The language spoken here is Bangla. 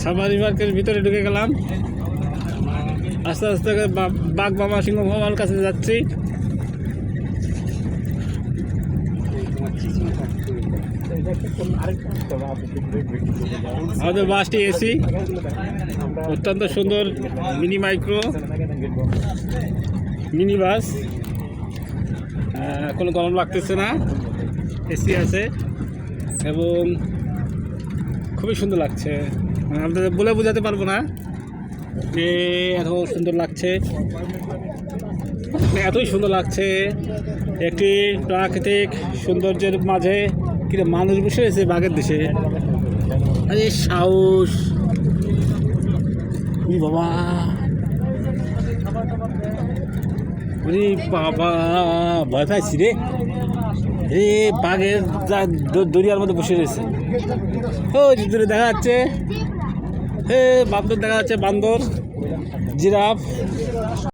সাফারি পার্কের ভিতরে ঢুকে গেলাম। আস্তে আস্তে বাঘ বাবা সিংহ বাবার কাছে যাচ্ছি। আমাদের বাসটি এসি, অত্যন্ত সুন্দর মিনি মাইক্রো মিনি বাস। কোনো গরম লাগতেছে না, এসি আছে এবং খুবই সুন্দর লাগছে। আপনাদের বলে বোঝাতে পারবো না যে এত সুন্দর লাগছে, এতই সুন্দর লাগছে। একটি প্রাকৃতিক সৌন্দর্যের মাঝে কিন্তু মানুষ বসে রয়েছে বাঘের দেশে। আরে সাহস বাবা, বাবা ভয় পাইছি রে। বাঘের দরিয়ার মধ্যে বসে রয়েছে। ওই দূরে দেখা যাচ্ছে বান্দর দেখা যাচ্ছে, বান্দর, জিরাফ।